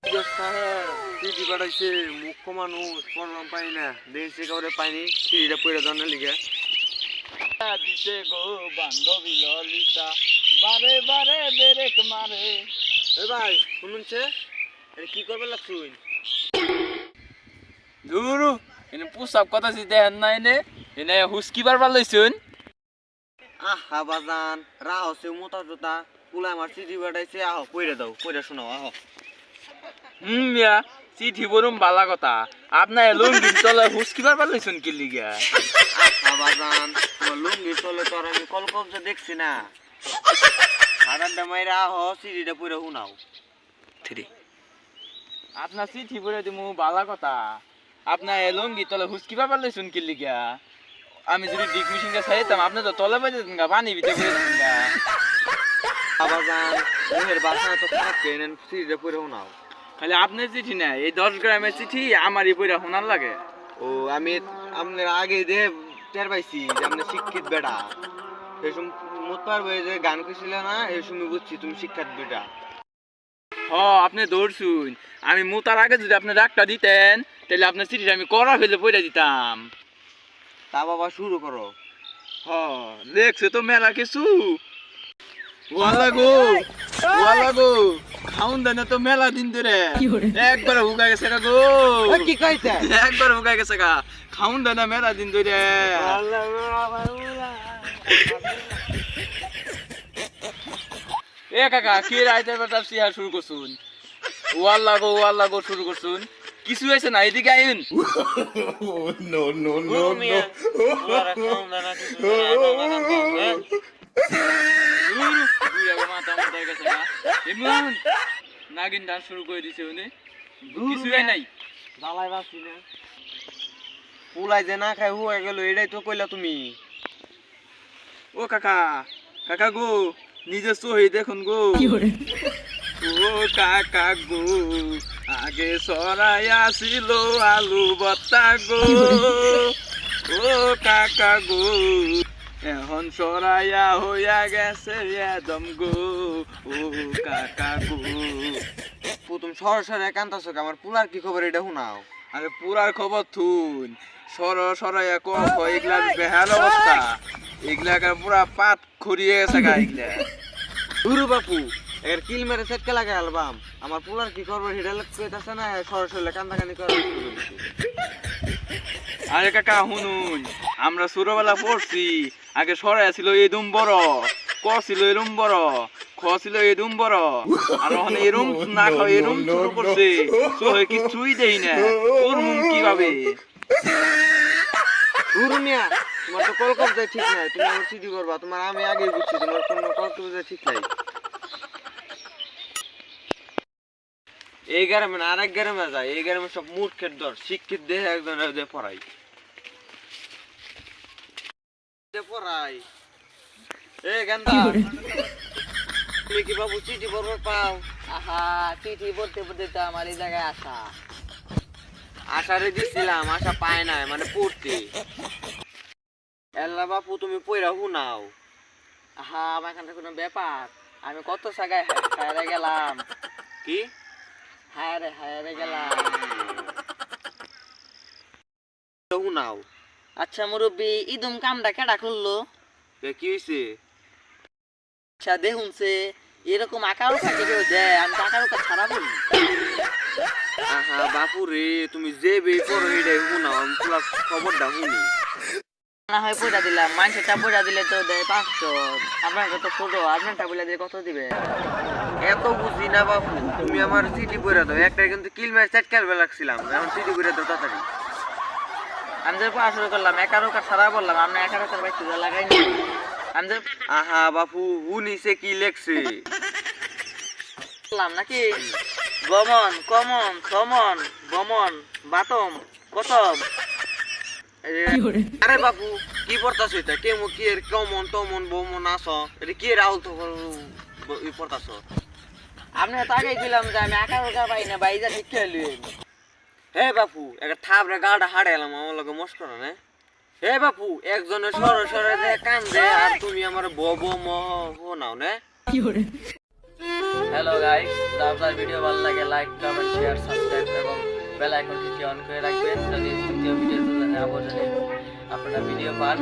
চিঠি পাঠাইছে মুখ্য মানুষ পড়লাম পাই না দেশে কাউরে পাইনি চিঠিটা পড়ে দেওয়ার লিগে দিছে গো বান্ধবী ললিতা বারে বারে বেরেক মারে। এ ভাই শুনুনছে এটা কি করবে লাগছুন? দুরু এনে পুসাব কথা si দেন না এনে হুস্কি বারবার লইছুন। আহা বাজান রাহ সে মোটা জোতা পুলা আমার চিঠি পাঠাইছে আহ পড়ে দাও পড়ে শোনাও আহ। মিয়া চিঠি বরুম বালা কথা আপনার লুঙ্গির তলে হুস্কি বারবার লইছুন কি লিগা? আহা বাজান তোমার লুঙ্গির তলে তো আর আমি কলকবজা দেখছি না। সারাটা মাইরা আহ চিঠিটা পড়ে শোনাও। আপনার চিঠি পড়ে দিমু বালা কথা আপনার লুঙ্গির তলে হুস্কি বারবার লইছুন কি লিগা? আমি যদি ডিক মেশিনটা চাইতাম আপনি তো তলে বাইতে দেন গা পানি ভিতরে করে দেন গা। বাজান মুহের বাসনা তো খারাপ কেনেন চিঠিটা পড়ে শোনাও। খালি আপনার চিঠি না এই 10 গ্রামের চিঠি আমারই পড়া শোনার লাগে। ও আমি আপনার আগে দিয়ে টের পাইছি যে আপনি শিক্ষিত বেটা এই সময় মত পারবে যে গান কইছিল না এই সময় বুঝছি তুমি শিক্ষিত বেটা। হ আপনি দৌড়ছুন আমি মুতার আগে যদি আপনি ডাকটা দিতেন তাহলে আপনার চিঠিটা আমি করা ফেলে পড়ে দিতাম। তা বাবা শুরু করো। হ দেখছে তো মেলা কিছু ওয়ালা গো খাউন দেনে তো মেলা দিন ধরে একবার হুকা গেছে গা গো। কি কইছে? একবার হুকা গেছে গা খাউন দেনে মেলা দিন ধরে। এ কাকা কি রাইতে বেটা সিয়া শুরু করছুন? ওয়ালা গো শুরু করছুন কিছু হয়েছে না এদিকে আইন। No, no, no, no. নাগিন ডান্স শুরু করে দিছে উনি কিছু হয় নাই। জ্বালাই বাসি না পুলাই যে না খাই হয়ে গেল এটাই তো কইলা তুমি। ও কাকা গো নিজে সহি দেখুন গো। ও কাকা গো আগে সরাই আসিল আলু বত্তা গো। ও কাকা গো এখন সরাইয়া হইয়া গেছে একদম গো। ও কাকা গো তুমি সরাসরি একান্ত আমার পুলার কি খবর এটা শোনাও। আরে পুরার খবর থুন সরাইয়া কম এগুলার বেহাল অবস্থা এগুলা পুরা পাত খড়িয়ে গেছে গা এগুলা। গুরু বাপু এর কিল মেরে সেটকে লাগে অ্যালবাম আমার পুলার কি করবো সেটা কইতাছে না সরাসরি কান্দাকানি করে। আরে কাকা শুনুন আমরা ছোটবেলা পড়ছি আগে সরাইয়া ছিল এদম বড় ক ছিল এরম বড় খ ছিল এরম বড় আর ওখানে এরম না খাওয়া এরম ছোট করছে সহে কিছুই দেই না তোর মুখ কিভাবে? গুরু মিয়া তোমার তো কলকবজা ঠিক নাই তুমি আমার চিঠি করবা তোমার আমি আগে বুঝছি তোমার কোনো কলকবজা ঠিক নাই। এই গ্রামে না আরেক গ্রামে যায় এই গ্রামে সব মূর্খের দর শিক্ষিত দেহে একজনের পড়াই পড়াই। এ গান্দা তুমি কি বাবু চিঠি পড়বার পাও? আহা চিঠি পড়তে পড়তে তো আমার এই জায়গায় আসা। আশারে দিছিলাম আশা পায় নাই মানে পড়তে এল্লা বাপু তুমি পয়রা শুনাও। আহা আমার এখানে কোনো ব্যাপার আমি কত জায়গায় হায়ারে গেলাম। কি হায়ারে গেলাম। শুনাও। আচ্ছা মুরব্বী ইদুম কামটা কেডা করলো? কি হয়েছে? আচ্ছা দেখুনছে এরকম আকারও থাকে কেউ দেয় আমি তো আকার ছাড়া বলি। আহা বাপু রে তুমি যে বে পড়ো এটাই শুনাও আমি পুরো খবরটা শুনি। না হয় পয়সা দিলাম মানুষেরটা পয়সা দিলে তো দেয় 500 আপনার কত ছোট আপনারটা বলে দিয়ে কত দিবে? এত বুঝি না বাপু তুমি আমার চিঠি পড়া দাও একটা কিন্তু কিল ম্যাচ সেট খেলবে লাগছিলাম এখন চিঠি পড়া দাও তাড়াতাড়ি। আমি যে পড়া শুরু করলাম একার ছাড়া বললাম আপনি একার বাইক লাগাইনি আমি যে আহা বাপু উনিছে কি লেখছে বললাম নাকি গমন কমন সমন বমন বাতম কতম। আরে বাপু কি পড়তাছ এটা কেমন কি এর কমন তমন বমন আস এটা কি রাহুল তো পড়তাছ? আপনি তো আগেই দিলাম যে আমি আকার পাই না বাইজা ঠিক খেলি। হে বাপু একটা থাপড়ে গাড়া হাড়ে এলাম আমার লগে মস্কর না। হে বাপু একজনের সরে কান দে আর তুমি আমার বব মহ নাও না। হ্যালো গাইস, আপনার ভিডিও ভালো লাগে লাইক কমেন্ট শেয়ার সাবস্ক্রাইব এবং বেল আইকনটি অন করে রাখবেন যদি দ্বিতীয় ভিডিওতে আপনারা ভিডিও পান।